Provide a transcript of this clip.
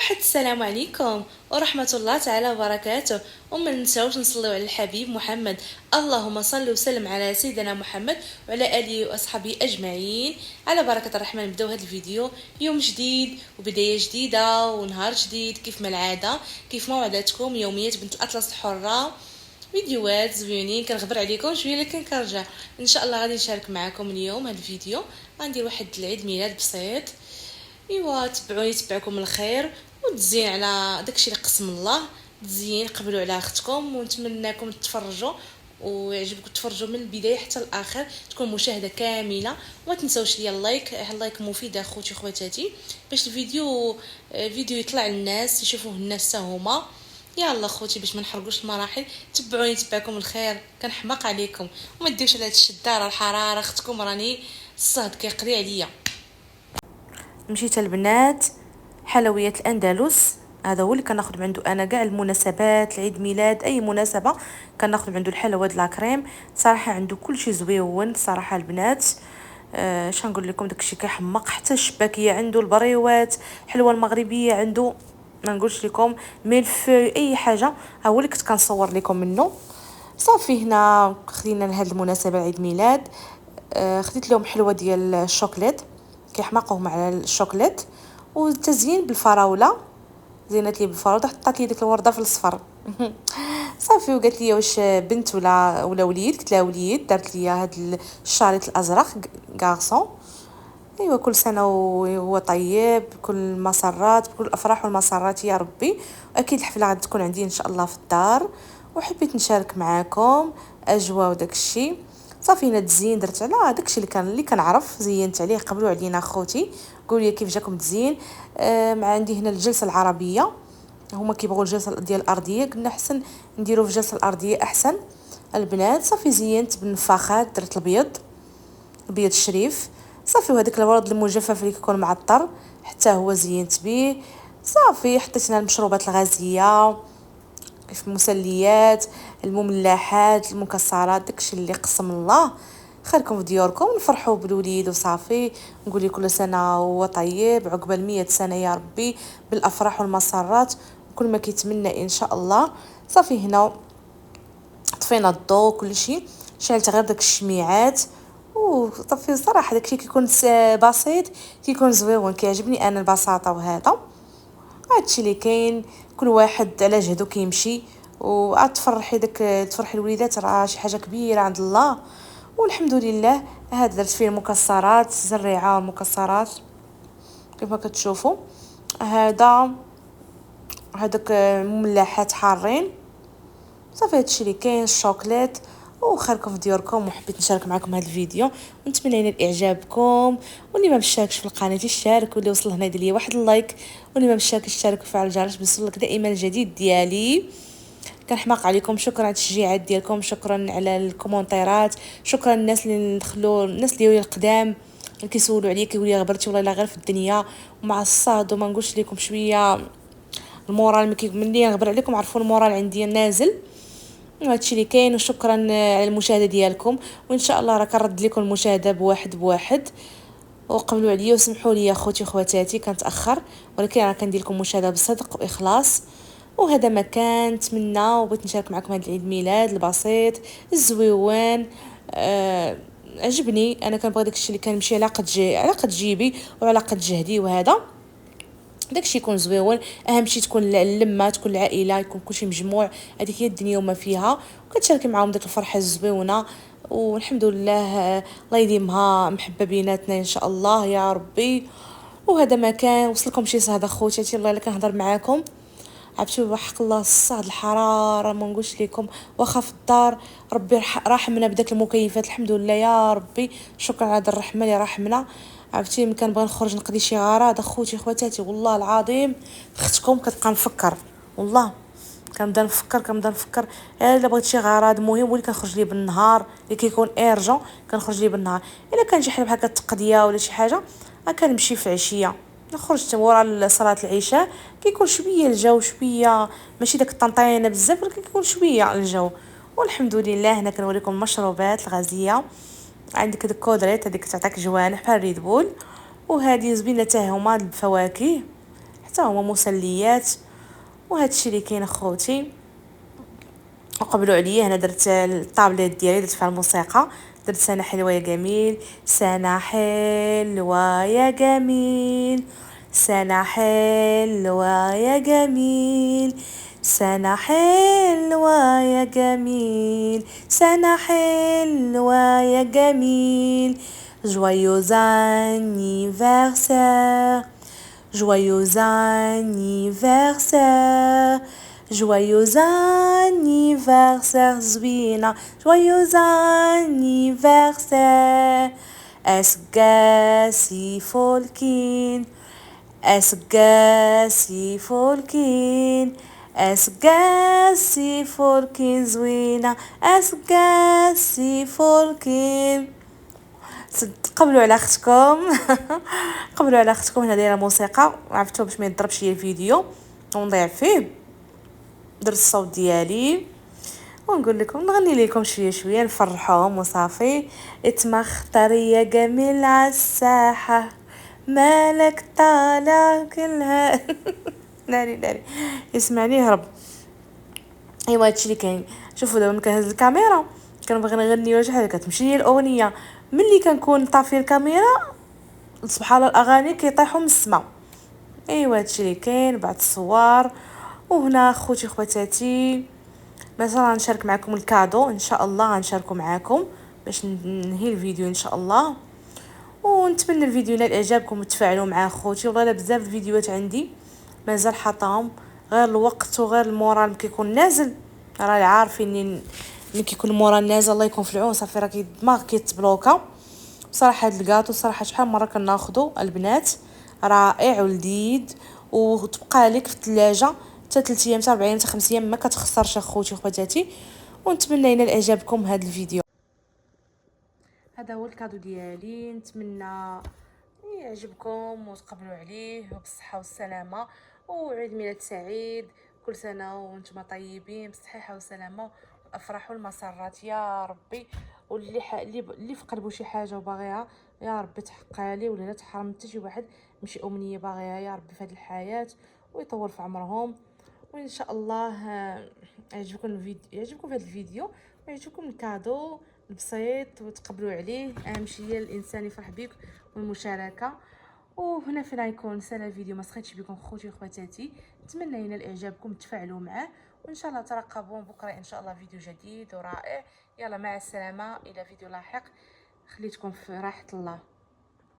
السلام عليكم ورحمة الله تعالى وبركاته. وما ننساوش نصليو على الحبيب محمد. اللهم صل وسلم على سيدنا محمد وعلى آله وأصحابه أجمعين. على بركة الرحمن نبداو هذا الفيديو. يوم جديد وبداية جديدة ونهار جديد كيف ما العادة، كيف ما وعدتكم يوميات بنت الأطلس الحرة، فيديوهات زوينين كنغبر عليكم شويه لكن كنرجع ان شاء الله غادي نشارك معكم اليوم هذا الفيديو. غندير واحد العيد ميلاد بسيط. ايوا تبعوني تبعكم الخير وتزين على داكشي اللي قسم الله. تزين قبلوا على اختكم ونتمنىكم تتفرجوا ويعجبكم تفرجوا من البدايه حتى الاخر، تكون مشاهده كامله. وما تنساوش ليا اللايك مفيد اخوتي وخواتاتي باش فيديو يطلع للناس يشوفوه الناس حتى هما. يلا خوتي باش ما نحرقوش المراحل تبعوني تبعكم الخير، كنحماق عليكم وما ديوش على هاد الشده، راه الحراره اختكم راني الصهد كيقري عليا. مشيت البنات حلويات الاندلس، هذا هو اللي كناخذ من عنده انا كاع المناسبات، العيد ميلاد اي مناسبه كناخذ من عنده الحلويات لاكريم. صراحه عنده كلشي زويون صراحه البنات. اش نقول لكم داكشي كيحمق، حتى الشباكيه عنده، البريوات، الحلوى المغربيه عنده، ما نقولش لكم ملفوي اي حاجه. ها هو اللي كنت كنصور لكم منه. صافي هنا خدينا لهاد المناسبه عيد ميلاد. خديت لهم حلوه ديال الشوكليت، كيحماقوهم على الشوكليت، والتزيين بالفراوله. زينت لي بالفراوله، حطات لي ديك الورده في الصفر. صافي وقالت لي واش بنت ولا وليد، قلت لها وليد. دارت لي هاد الشريط الازرق غارسون. ايوا كل سنه وهو طيب، كل المسرات، بكل الافراح والمسرات يا ربي. واكيد الحفله غادي تكون عندي ان شاء الله في الدار، وحبيت نشارك معاكم اجواء وداك الشيء. صافي هنا تزيين درت على داكشي اللي كنعرف، زينت عليه. قبلوا علينا اخوتي قولوا لي كيف جاكم تزيين. مع عندي هنا الجلسه العربيه، هما كيبغوا الجلسه ديال الارضيه، قلنا حسن نديرو في الجلسه الارضيه احسن البنات. صافي زينت بالنفاخات، درت البيض الشريف. صافي وهذاك الورد المجفف اللي كيكون معطر حتى هو زينت به. صافي حطيت هنا المشروبات الغازيه، المسليات، المملحات، المكسرات، داكشي اللي قسم الله. خيركم في ديوركم، نفرحوا بالوليد وصافي. نقول لك كل سنه وهو طيب، عقبال 100 سنه يا ربي، بالافراح والمسرات وكل ما كيتمنى ان شاء الله. صافي هنا طفينا الضو كل شيء، شعلت غير داك الشميعات وطفي. صراحه داكشي كيكون بسيط، كيكون زويون، كيعجبني انا البساطه. وهذا هادشي اللي كاين، كل واحد على جهدو كيمشي. وعاد تفرحي الوليدات، راه شي حاجه كبيره عند الله. والحمد لله. هذا درت فيه المكسرات، الزريعه والمكسرات كيف ما كتشوفوا. هذاك مملحات حارين. صافي هادشي اللي كاين، الشوكليت. وخيركم في ديوركم، وحبيت نشارك معكم هذا الفيديو ونتمنى ينال اعجابكم. واللي ما مشاركش في القناه يشارك، واللي وصل هنا يدير لي واحد اللايك، واللي ما مشاركش يشارك ويفعل الجرس باش يوصلك دائما الجديد ديالي. كنحماق عليكم، شكرا على التشجيعات ديالكم، شكرا على الكومونتيرات، شكرا الناس اللي دخلوا، الناس اللي القدام اللي كيسولوا عليا كيقولوا لي غبرتي والله لا غير في الدنيا ومع الصاد. وما نقولش لكم شويه المورال ملي نغبر عليكم عرفوا المورال عندي نازل. وهادشي اللي كاين، وشكرا على المشاهده ديالكم. وان شاء الله راه كنرد لكم المشاهده بواحد بواحد. وقبلوا عليا وسمحوا لي يا اخوتي وخواتاتي كنتاخر، ولكن راه كندير لكم مشاهده بصدق واخلاص. وهذا ما كان، نتمنى وبغيت نشارك معكم هذا العيد ميلاد البسيط الزويوان. عجبني، انا كنبغي داكشي اللي كنمشي على قد جيبي وعلى قد جهدي. وهذا داكشي يكون زويون. اهم شيء تكون اللمه، تكون العائله، يكون كلشي مجموع. هذيك هي الدنيا وما فيها، وكتشاركي معاهم ديك الفرحه الزويونه. والحمد لله. الله يديمها محبه بيناتنا ان شاء الله يا ربي. وهذا ما كان، وصلكم شي صهد اخوتي الله الا كنهضر معاكم. عرفتوا وحق الله الصهد الحراره ما نقولش لكم. واخا في الدار ربي رحمنا بداك المكيفات، الحمد لله يا ربي. شكرا على هذا الرحمه اللي رحمنا. عرفتي ملي كنبغي نخرج نقضي شي غراض اخوتي خواتاتي والله العظيم اختكم كتبقى نفكر. والله كنبدا نفكر الا بغيت شي غراض مهم ولي كنخرج ليه بالنهار، اللي كيكون ايرجون كنخرج ليه بالنهار. الا كان شي حاجه بحال التقضيه ولا شي حاجه كنمشي في عشيه. نخرج ورا صلاه العشاء، كيكون شويه الجو، شويه ماشي داك الطنطينه بزاف، ولكن كيكون شويه الجو. والحمد لله. هنا كنوريكم المشروبات الغازيه. عندك هذيك كودريت، هذيك تعطيك جوانح بحال ريد بول. وهذه زبينه حتى هما الفواكه حتى هما مسليات. وهذا الشيء اللي كاين اخوتي. وقبلوا عليا هنا درت الطابلات ديالي، درت فيها الموسيقى، درت سنة حلوة يا جميل، سنة حلوة يا جميل، سنة حلوة يا جميل، سنة حلوة يا جميل، سنة حلوة يا جميل. Joyeux anniversaire, joyeux anniversaire, joyeux anniversaire زوينة، joyeux anniversaire. اسقاسي فولكين، اسقاسي فولكين، اسقاسي فولكين زوينة، اسقاسي فولكين. قبلوا على اختكم. قبلوا على اختكم. هنا دايره موسيقى، عرفتوا باش ما يضربش ليا الفيديو ونضيع فيه. درت الصوت ديالي ونقول لكم نغني لكم شويه شويه نفرحهم وصافي. اتمختر يا جميل عالساحه، مالك طالع كلها. ناري ناري يسمعني هرب. ايوا هادشي اللي كاين. شوفوا دابا ملي كنهز الكاميرا كنبغي نغني ولا شي حاجه كتمشي لي الاغنيه، ملي كنكون طافي الكاميرا سبحان الله الاغاني كيطيحوا من السما. ايوا هادشي اللي كاين. بعد الصور. وهنا خوتي خواتاتي مثلا غنشارك معكم الكادو ان شاء الله، غنشاركو معاكم باش ننهي الفيديو ان شاء الله. ونتمنى الفيديو ينال اعجابكم وتفاعلوا مع خوتي. والله لا بزاف الفيديوهات عندي مازال حاطاهم، غير الوقت وغير المورال كيكون نازل. راه عارفين ملي كيكون المورال نازل الله يكون في العون صافي راه الدماغ كيتبلوكا. بصراحه هاد الكاطو صراحه شحال مره كناخذو البنات رائع ولذيذ، وتبقى لك في الثلاجه حتى 3 ايام حتى 4 ايام حتى 5 ايام ما كتخسرش اخوتي وخواتاتي. ونتمنى ينال اعجابكم هذا الفيديو. هذا هو الكادو ديالي، نتمنى يعجبكم وتقبلوا عليه وبالصحه والسلامه. وعيد ميلاد سعيد، كل سنه وانتم طيبين بصحه وسلامه افراح والمسرات يا ربي. واللي اللي في قلبه شي حاجه وباغيها يا ربي تحققها لي، ولا لا تحرم حتى شي واحد من شي امنيه باغيها يا ربي في هذه الحياه، ويطول في عمرهم. وان شاء الله يعجبكم الفيديو، يعجبكم هذا الفيديو ويعجبكم الكادو البسيط وتقبلوا عليه. اهم شيء هي الانسان يفرح بك والمشاركه. وهنا فين غيكون سالا الفيديو. ما سخيتش بكم خوتي وخواتاتي، نتمنى ينال اعجابكم تفاعلوا معاه. وان شاء الله ترقبون بكره ان شاء الله فيديو جديد ورائع. يلا مع السلامه الى فيديو لاحق، خليتكم في راحه الله.